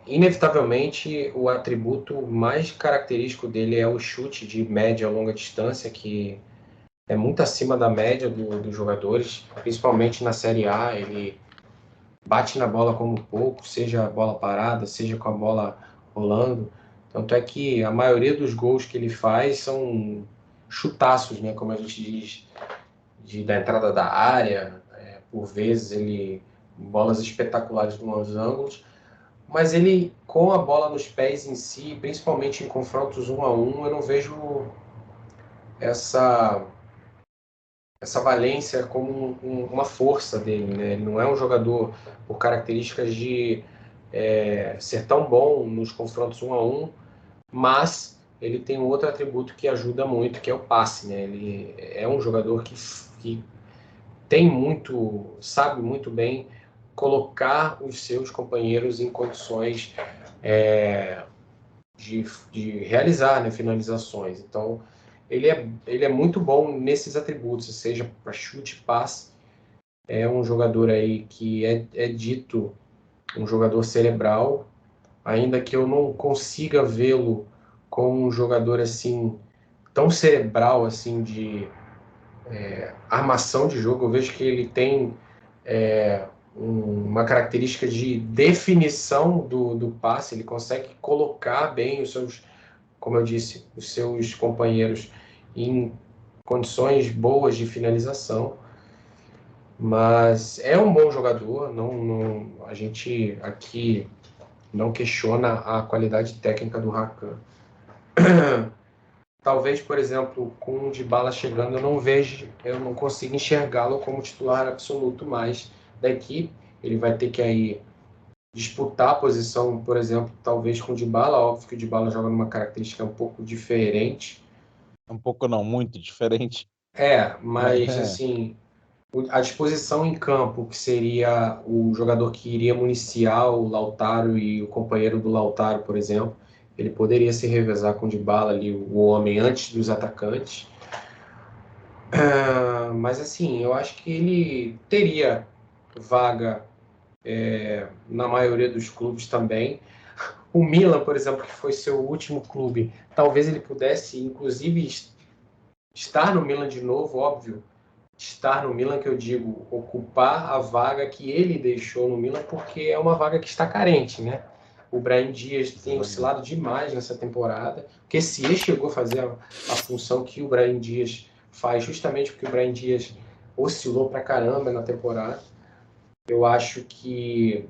inevitavelmente o atributo mais característico dele é o chute de média a longa distância, que é muito acima da média dos jogadores, principalmente na Série A. Ele bate na bola como pouco, seja a bola parada, seja com a bola rolando. Tanto é que a maioria dos gols que ele faz são chutaços, né, como a gente diz, da entrada da área. Por vezes ele bolas espetaculares nos ângulos, mas ele com a bola nos pés em si, principalmente em confrontos 1-1, eu não vejo essa valência como uma força dele, né? Ele não é um jogador por características de ser tão bom nos confrontos 1-1, mas ele tem um outro atributo que ajuda muito, que é o passe, né? Ele é um jogador que sabe muito bem colocar os seus companheiros em condições de realizar, né, finalizações. Então, ele é muito bom nesses atributos, seja para chute, passe. É um jogador aí que é dito um jogador cerebral, ainda que eu não consiga vê-lo como um jogador assim tão cerebral assim de armação de jogo. Eu vejo que ele tem uma característica de definição do passe. Ele consegue colocar bem os seus, como eu disse, os seus companheiros em condições boas de finalização. Mas é um bom jogador, a gente aqui não questiona a qualidade técnica do Hakan. Talvez, por exemplo, com o Dybala chegando, eu não consigo enxergá-lo como titular absoluto mais da equipe. Ele vai ter que aí disputar a posição, por exemplo, talvez com o Dybala. Óbvio que o Dybala joga numa característica um pouco diferente. Um pouco não, muito diferente. Mas assim, a disposição em campo, que seria o jogador que iria municiar o Lautaro e o companheiro do Lautaro, por exemplo, ele poderia se revezar com o Dybala ali, o homem antes dos atacantes. Mas assim, eu acho que ele teria vaga na maioria dos clubes também. O Milan, por exemplo, que foi seu último clube, talvez ele pudesse, inclusive, estar no Milan de novo, óbvio, estar no Milan, que eu digo, ocupar a vaga que ele deixou no Milan, porque é uma vaga que está carente, né? O Brahim Dias tem oscilado demais nessa temporada, porque Kessie chegou a fazer a função que o Brahim Dias faz, justamente porque o Brahim Dias oscilou pra caramba na temporada. Eu acho que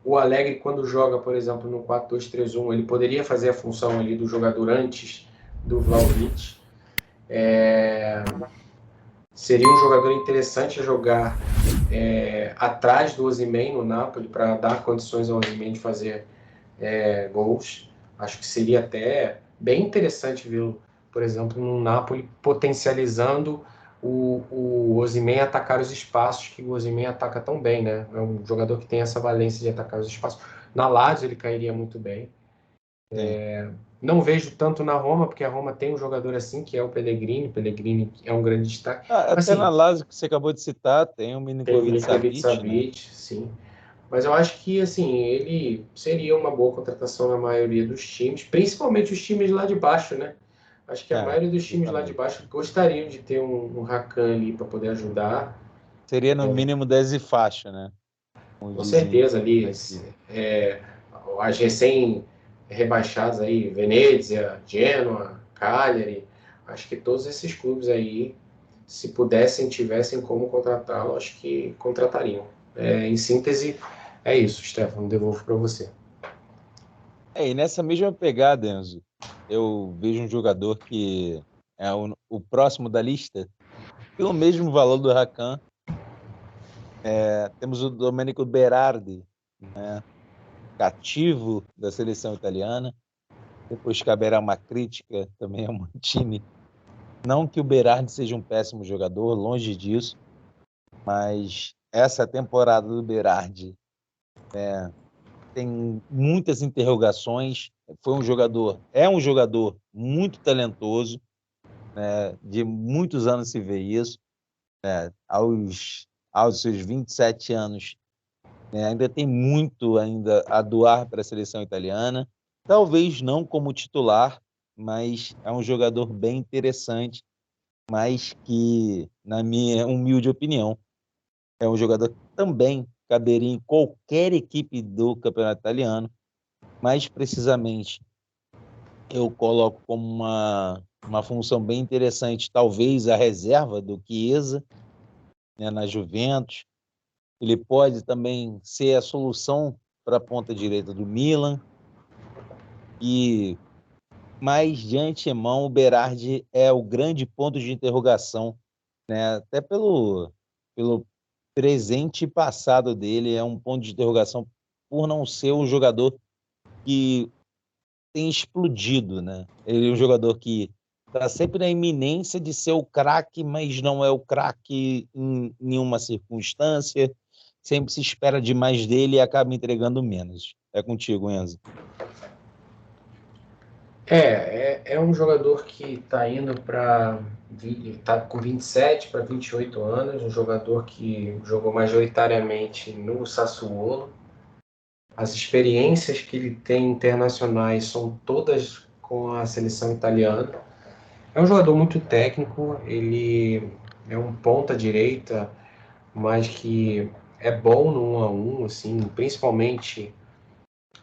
o Allegri, quando joga, por exemplo, no 4-2-3-1, ele poderia fazer a função ali do jogador antes do Vlahovic. Seria um jogador interessante a jogar atrás do Osimhen no Napoli, para dar condições ao Osimhen de fazer gols. Acho que seria até bem interessante vê-lo, por exemplo, no Napoli, potencializando o Osimhen atacar os espaços que o Osimhen ataca tão bem, né? É um jogador que tem essa valência de atacar os espaços. Na Lazio ele cairia muito bem. Não vejo tanto na Roma, porque a Roma tem um jogador assim, que é o Pellegrini. O Pellegrini é um grande destaque. Até na Assim, Lazio, que você acabou de citar, tem o tem o Milinkovic-Savic, né? Milinkovic-Savic, sim. Mas eu acho que assim, ele seria uma boa contratação na maioria dos times, principalmente os times lá de baixo, né? Acho que a maioria dos times lá de baixo gostariam de ter um Hakan ali para poder ajudar. Seria no mínimo 10 e faixa, né? Como Com dizem certeza ali, aqui. as recém-rebaixadas aí, Venezia, Genoa, Cagliari, acho que todos esses clubes aí, se pudessem, tivessem como contratá-lo, acho que contratariam. Em síntese, é isso, Stefano, devolvo para você. E nessa mesma pegada, Enzo, eu vejo um jogador que é o próximo da lista, pelo mesmo valor do Hakan. Temos o Domenico Berardi, né, cativo da seleção italiana. Depois caberá uma crítica também ao Mantini. Não que o Berardi seja um péssimo jogador, longe disso, mas essa temporada do Berardi tem muitas interrogações. É um jogador muito talentoso, né? De muitos anos se vê isso, né? Aos seus 27 anos, né? Ainda tem muito ainda a doar para a seleção italiana. Talvez não como titular, mas é um jogador bem interessante, mas que, na minha humilde opinião, é um jogador que também caberia em qualquer equipe do campeonato italiano. Mais precisamente, eu coloco como uma função bem interessante, talvez a reserva do Chiesa, né, na Juventus. Ele pode também ser a solução para a ponta direita do Milan. E mais de antemão, o Berardi é o grande ponto de interrogação, né? Até pelo presente e passado dele, é um ponto de interrogação por não ser um jogador que tem explodido, né? Ele é um jogador que está sempre na iminência de ser o craque, mas não é o craque em nenhuma circunstância. Sempre se espera demais dele e acaba entregando menos. É contigo, Enzo. É um jogador que está indo para. Está com 27 para 28 anos, um jogador que jogou majoritariamente no Sassuolo. As experiências que ele tem internacionais são todas com a seleção italiana. É um jogador muito técnico, ele é um ponta-direita, mas que é bom no 1 a 1, assim, principalmente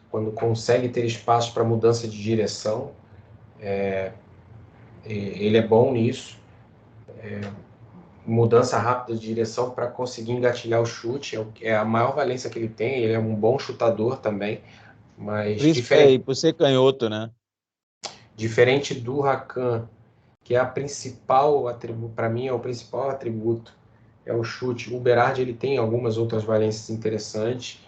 quando consegue ter espaço para mudança de direção. Ele é bom nisso. Mudança rápida de direção para conseguir engatilhar o chute, é a maior valência que ele tem. Ele é um bom chutador também, mas E por ser canhoto, né? diferente do Hakan, que é a principal atributo, para mim é o principal atributo, é o chute. O Berardi ele tem algumas outras valências interessantes,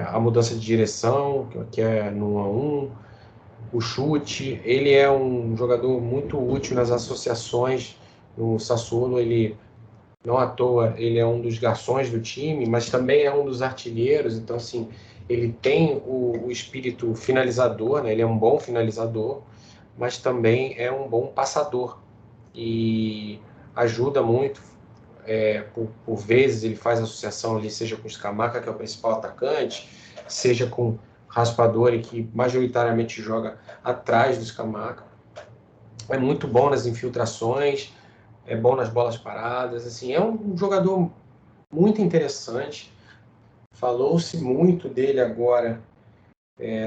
a mudança de direção, que é no 1 a 1, o chute, ele é um jogador muito útil nas associações. No Sassuolo, ele não à toa, ele é um dos garçons do time, mas também é um dos artilheiros, então assim, ele tem o espírito finalizador, né? Ele é um bom finalizador, mas também é um bom passador e ajuda muito. Por vezes ele faz associação ali, seja com o Scamacca, que é o principal atacante, seja com Raspadori, que majoritariamente joga atrás do Scamacca. É muito bom nas infiltrações, é bom nas bolas paradas, assim, é um jogador muito interessante. Falou-se muito dele agora,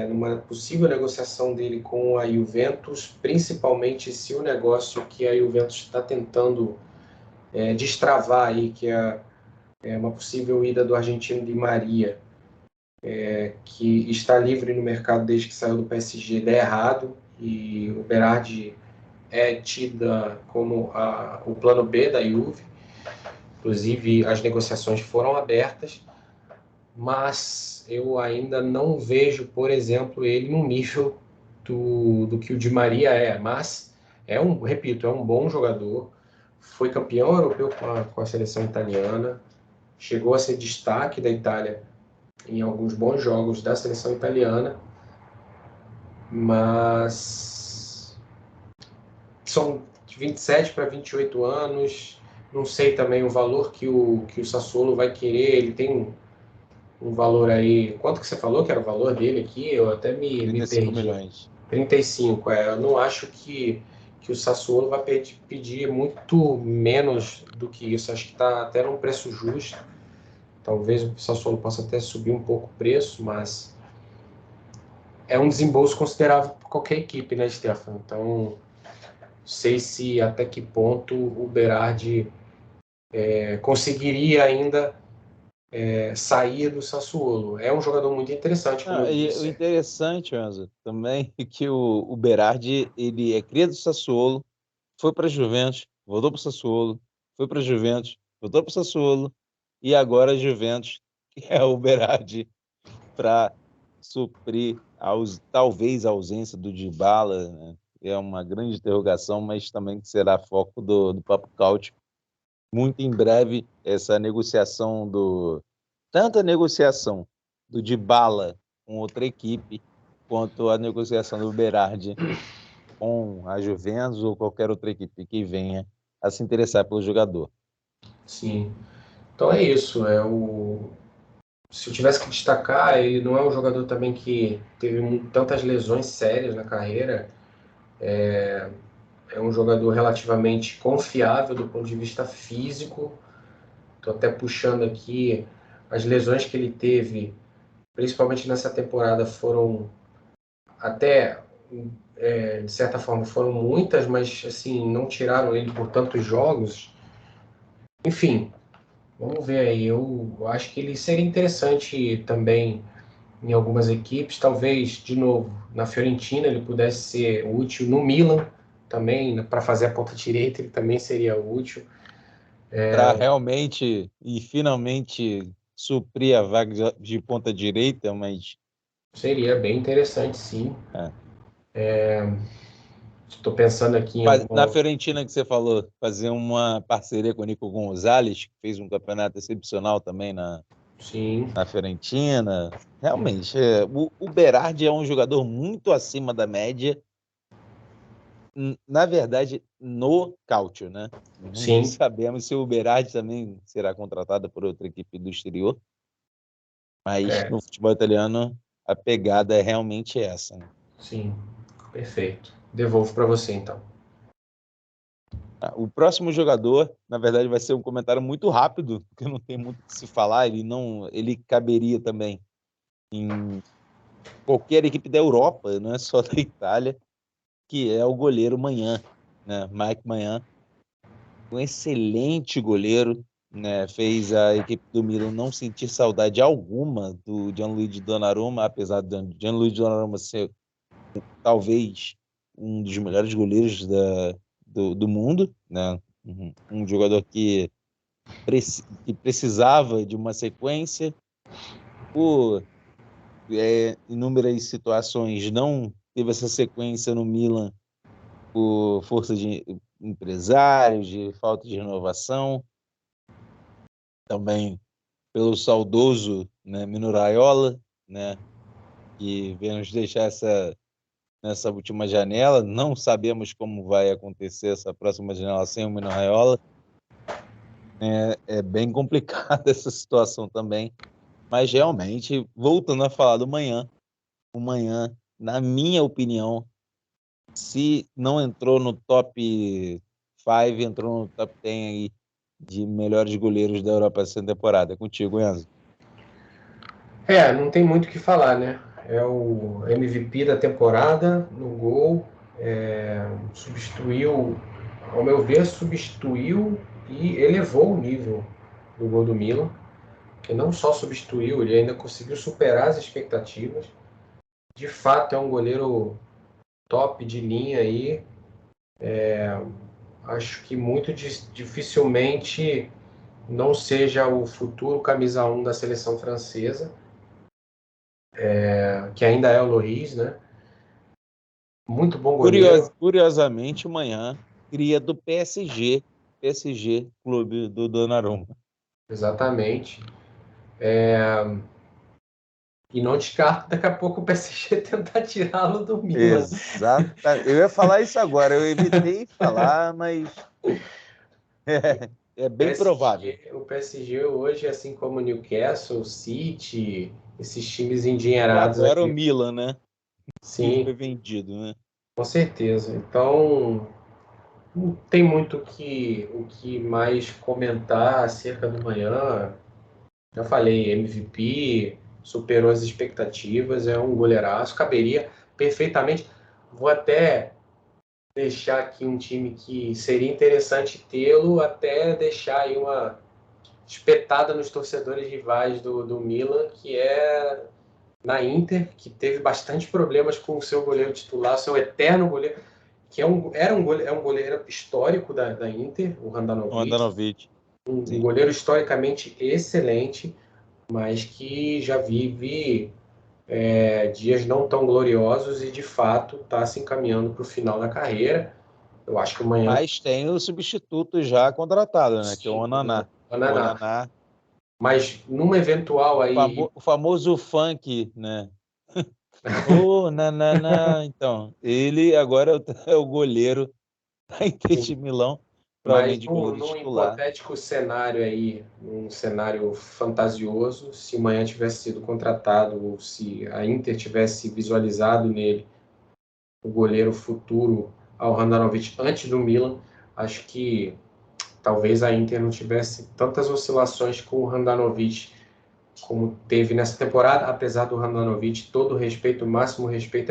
numa possível negociação dele com a Juventus, principalmente se o negócio que a Juventus está tentando destravar aí, que é uma possível ida do argentino Di Maria, que está livre no mercado desde que saiu do PSG, der errado, e o Berardi é tida como o plano B da Juve. Inclusive, as negociações foram abertas, mas eu ainda não vejo, por exemplo, ele no nível do que o Di Maria é. Mas repito, é um bom jogador, foi campeão europeu com a seleção italiana, chegou a ser destaque da Itália em alguns bons jogos da seleção italiana, mas são de 27 para 28 anos, não sei também o valor que o Sassuolo vai querer, ele tem um valor aí, quanto que você falou que era o valor dele aqui? Eu até me 35 perdi. milhões. 35, eu não acho que o Sassuolo vai pedir muito menos do que isso, acho que está até num preço justo, talvez o Sassuolo possa até subir um pouco o preço, mas é um desembolso considerável para qualquer equipe, né, Stefano? Então, não sei se até que ponto o Berardi conseguiria ainda sair do Sassuolo. É um jogador muito interessante, como eu E o disse. interessante, Enzo, também é que o Berardi, ele é cria do Sassuolo, foi para a Juventus, voltou para o Sassuolo, foi para a Juventus, voltou para o Sassuolo, e agora a Juventus, que é o Berardi, para suprir talvez a ausência do Dybala, né? É uma grande interrogação, mas também que será foco do Papo Couch. Muito em breve, essa negociação tanto a negociação do Dybala com outra equipe, quanto a negociação do Berardi com a Juventus ou qualquer outra equipe que venha a se interessar pelo jogador. Sim. Então é isso. Se eu tivesse que destacar, ele não é um jogador também que teve tantas lesões sérias na carreira. É um jogador relativamente confiável do ponto de vista físico. Estou até puxando aqui as lesões que ele teve, principalmente nessa temporada, foram até, de certa forma, foram muitas, mas assim, não tiraram ele por tantos jogos. Enfim, vamos ver aí. Eu acho que ele seria interessante também em algumas equipes. Talvez, de novo, na Fiorentina ele pudesse ser útil. No Milan também, para fazer a ponta direita, ele também seria útil. Para realmente e finalmente suprir a vaga de ponta direita, mas Seria bem interessante, sim. é, Estou pensando aqui em na alguma. Fiorentina que você falou, fazer uma parceria com o Nico Gonzalez, que fez um campeonato excepcional também Sim, na Fiorentina. Realmente, o Berardi é um jogador muito acima da média, na verdade, no Cautio, né? Não sim, sabemos se o Berardi também será contratado por outra equipe do exterior, mas é, no futebol italiano a pegada é realmente essa, né? sim, perfeito. Devolvo para você então. O próximo jogador, na verdade, vai ser um comentário muito rápido, porque não tem muito o que se falar. Ele caberia também em qualquer equipe da Europa, não é só da Itália, que é o goleiro Manhã, né? Mike Manhã, um excelente goleiro, né? Fez a equipe do Milan não sentir saudade alguma do Gianluigi Donnarumma, apesar do Gianluigi Donnarumma ser talvez um dos melhores goleiros do mundo, né? Um jogador que precisava de uma sequência, por inúmeras situações não teve essa sequência no Milan por força de empresários, de falta de renovação, também pelo saudoso, né, Mino Raiola, né, que veio nos deixar nessa última janela. Não sabemos como vai acontecer essa próxima janela sem o Mino Raiola. É bem complicada essa situação também. Mas realmente, voltando a falar do Manhã, o Manhã, na minha opinião, se não entrou no top 5, entrou no top 10 aí de melhores goleiros da Europa essa temporada. É contigo, Enzo. Não tem muito o que falar, né? É o MVP da temporada no gol, substituiu, ao meu ver, substituiu e elevou o nível do gol do Milan, que não só substituiu, ele ainda conseguiu superar as expectativas. De fato, é um goleiro top de linha aí. Acho que muito dificilmente não seja o futuro camisa 1 da seleção francesa, que ainda é o Lloris, né? Muito bom goleiro. Curiosamente, amanhã, cria do PSG, clube do Donnarumma. Exatamente. E não descarto daqui a pouco o PSG tentar tirá-lo do Milan. Exato. Eu ia falar isso agora, eu evitei falar, mas é bem provável. O PSG hoje, assim como o Newcastle, o City, esses times E endinheirados agora o aí. Milan, né? Que Sim, foi vendido, né? com certeza. Então, não tem muito o que mais comentar acerca do manhã. Já falei, MVP, superou as expectativas, é um goleiraço, caberia perfeitamente. Vou até deixar aqui um time que seria interessante tê-lo, até deixar aí uma espetada nos torcedores rivais do Milan, que é na Inter, que teve bastante problemas com o seu goleiro titular, seu eterno goleiro, que é um goleiro histórico da Inter, o O Handanovic, Andanovic, um sim. goleiro historicamente excelente, mas que já vive dias não tão gloriosos e, de fato, está se encaminhando para o final da carreira. Eu acho que amanhã, Mas tem o substituto já contratado, né? Que é o sim, Onaná. o O Naná. Onaná, Mas numa eventual aí, o famoso funk, né? Ô, Nananá. Então, ele agora é o goleiro da Inter de Milão, mas provavelmente goleiro num titular. hipotético cenário aí, um cenário fantasioso, se o Manhã tivesse sido contratado ou se a Inter tivesse visualizado nele o goleiro futuro ao Handanovic antes do Milan, acho que talvez a Inter não tivesse tantas oscilações com o Handanovic como teve nessa temporada, apesar do Handanovic, todo o respeito, o máximo respeito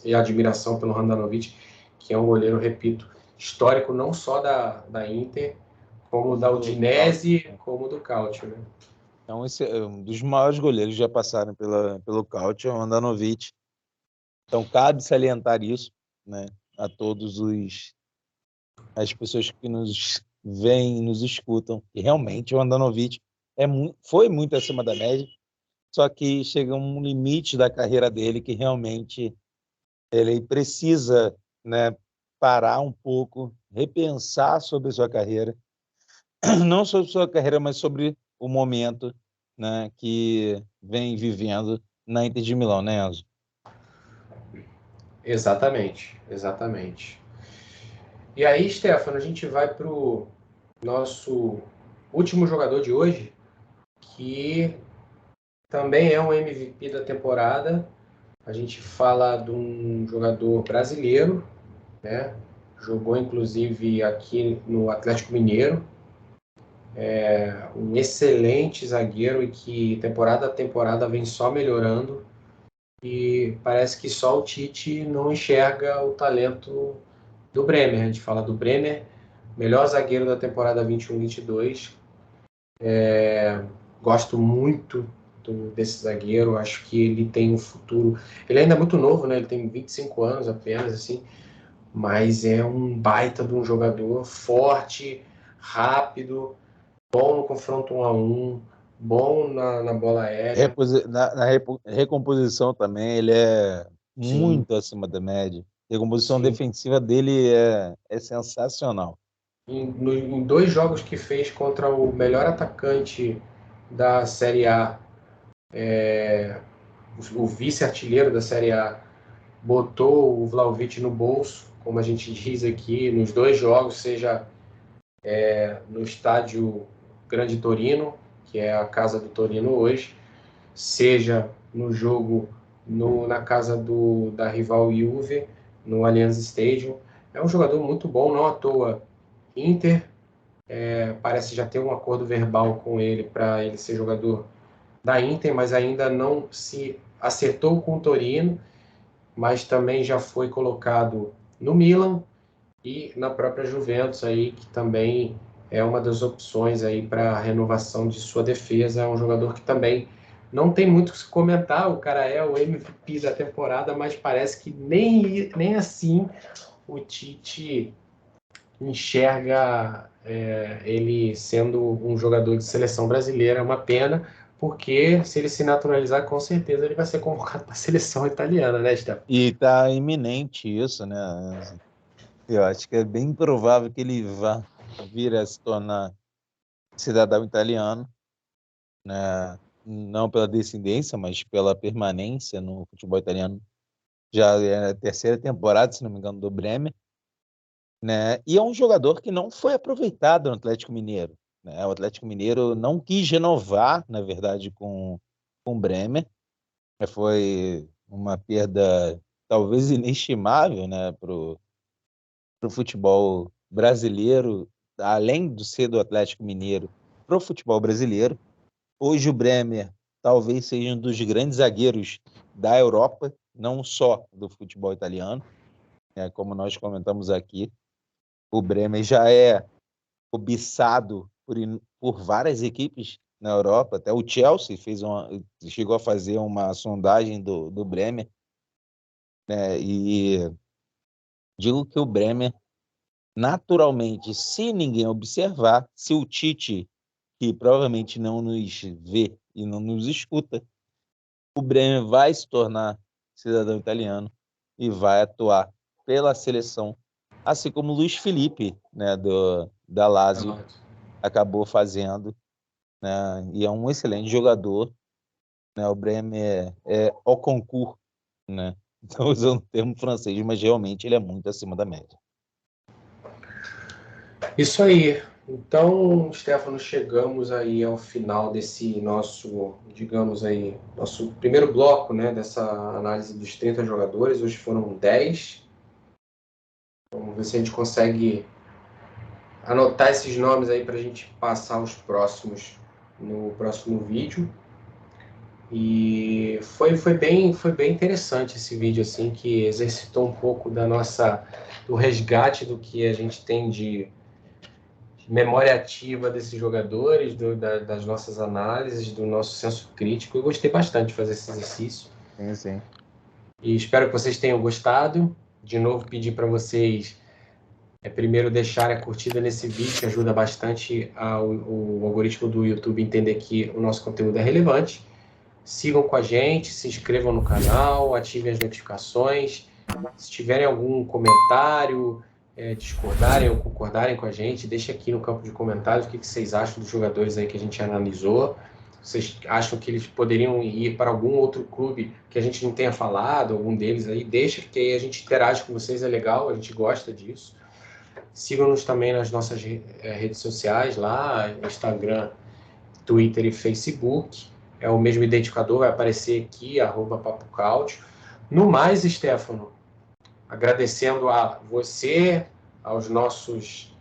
e admiração pelo Handanovic, que é um goleiro, repito, histórico não só da Inter, como Como da do Calcio, Udinese, né? como do Calcio, né? Então, esse é um dos maiores goleiros que já passaram pelo Calcio, o Andanovic. Então, cabe salientar isso, né? A todos as pessoas que nos veem e nos escutam. E realmente o Andanovic foi muito acima da média, só que chega um limite da carreira dele que realmente ele precisa, né, parar um pouco, repensar sobre sua carreira, não sobre sua carreira, mas sobre o momento, né, que vem vivendo na Inter de Milão, né, Enzo? Exatamente, exatamente. E aí, Stefano, a gente vai para o nosso último jogador de hoje, que também é um MVP da temporada. A gente fala de um jogador brasileiro, né? Jogou inclusive aqui no Atlético Mineiro, um excelente zagueiro e que temporada a temporada vem só melhorando e parece que só o Tite não enxerga o talento do Bremer. A gente fala do Bremer, melhor zagueiro da temporada 21-22. Gosto muito desse zagueiro, acho que ele tem um futuro. Ele ainda é muito novo, né? Ele tem 25 anos apenas, assim, mas é um baita de um jogador forte, rápido, bom no confronto 1-1, bom na bola aérea. Na recomposição também, ele é Sim, muito acima da média. A recomposição sim. defensiva dele é sensacional. Em dois jogos que fez contra o melhor atacante da Série A, o vice-artilheiro da Série A, botou o Vlahovic no bolso, como a gente diz aqui, nos dois jogos, seja no estádio Grande Torino, que é a casa do Torino hoje, seja no jogo na casa da rival Juve, no Allianz Stadium. É um jogador muito bom, não à toa. Inter parece já ter um acordo verbal com ele para ele ser jogador da Inter, mas ainda não se acertou com o Torino, mas também já foi colocado no Milan e na própria Juventus aí, que também é uma das opções aí para a renovação de sua defesa. É um jogador que também não tem muito o que se comentar, o cara é o MVP da temporada, mas parece que nem assim o Tite enxerga ele sendo um jogador de seleção brasileira. É uma pena, porque se ele se naturalizar, com certeza ele vai ser convocado para a seleção italiana, né, Stefano? E tá iminente isso, né? Eu acho que é bem provável que ele vá vir a se tornar cidadão italiano, né? Não pela descendência, mas pela permanência no futebol italiano. Já é a terceira temporada, se não me engano, do Bremer, né? E é um jogador que não foi aproveitado no Atlético Mineiro, né? O Atlético Mineiro não quis renovar, na verdade, com o Bremer. Foi uma perda talvez inestimável, né, para o futebol brasileiro, além de ser do Atlético Mineiro, para o futebol brasileiro. Hoje o Bremer talvez seja um dos grandes zagueiros da Europa, não só do futebol italiano, né, como nós comentamos aqui. O Bremer já é cobiçado por várias equipes na Europa, até o Chelsea chegou a fazer uma sondagem do Bremer, né, e digo que o Bremer, naturalmente, se ninguém observar, se o Tite, que provavelmente não nos vê e não nos escuta, o Bremer vai se tornar cidadão italiano e vai atuar pela seleção, assim como o Luiz Felipe, né, da Lazio, acabou fazendo, né, e é um excelente jogador, né, o Bremer é au concours, né, estou usando o termo francês, mas realmente ele é muito acima da média. Isso aí. Então, Stefano, chegamos aí ao final desse nosso, digamos aí, nosso primeiro bloco, né, dessa análise dos 30 jogadores. Hoje foram 10. Vamos ver se a gente consegue anotar esses nomes aí para a gente passar os próximos no próximo vídeo. E foi bem interessante esse vídeo, assim, que exercitou um pouco do resgate do que a gente tem de memória ativa desses jogadores, das nossas análises, do nosso senso crítico. Eu gostei bastante de fazer esse exercício. Sim, sim. E espero que vocês tenham gostado. De novo, pedir para vocês primeiro deixarem a curtida nesse vídeo, que ajuda bastante o algoritmo do YouTube entender que o nosso conteúdo é relevante. Sigam com a gente, se inscrevam no canal, ativem as notificações. Se tiverem algum comentário, discordarem ou concordarem com a gente, deixe aqui no campo de comentários o que vocês acham dos jogadores aí que a gente analisou. Vocês acham que eles poderiam ir para algum outro clube que a gente não tenha falado, algum deles aí? Deixa, que aí a gente interage com vocês, é legal, a gente gosta disso. Sigam-nos também nas nossas redes sociais, lá, Instagram, Twitter e Facebook. É o mesmo identificador, vai aparecer aqui, @papocáudio. No mais, Stefano, agradecendo a você, aos nossos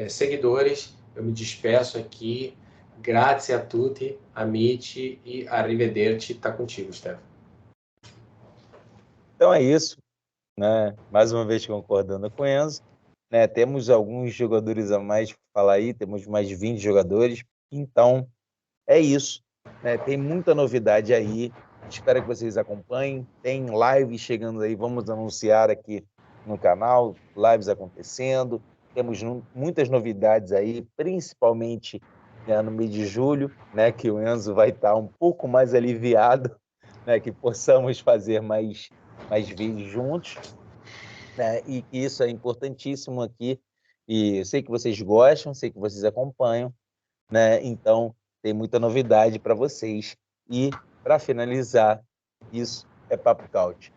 seguidores, eu me despeço aqui. Grazie a tutti, amici e arrivederci. Tá contigo, Stefano. Então é isso, né? Mais uma vez concordando com o Enzo, né? Temos alguns jogadores a mais para falar aí, temos mais de 20 jogadores, então é isso, né? Tem muita novidade aí, espero que vocês acompanhem, tem lives chegando aí, vamos anunciar aqui no canal, lives acontecendo, temos muitas novidades aí, principalmente, né, no mês de julho, né, que o Enzo vai estar um pouco mais aliviado, né, que possamos fazer mais vezes juntos, né, e que isso é importantíssimo aqui, e eu sei que vocês gostam, sei que vocês acompanham, né, então tem muita novidade para vocês. E, para finalizar, isso é Papo Couch.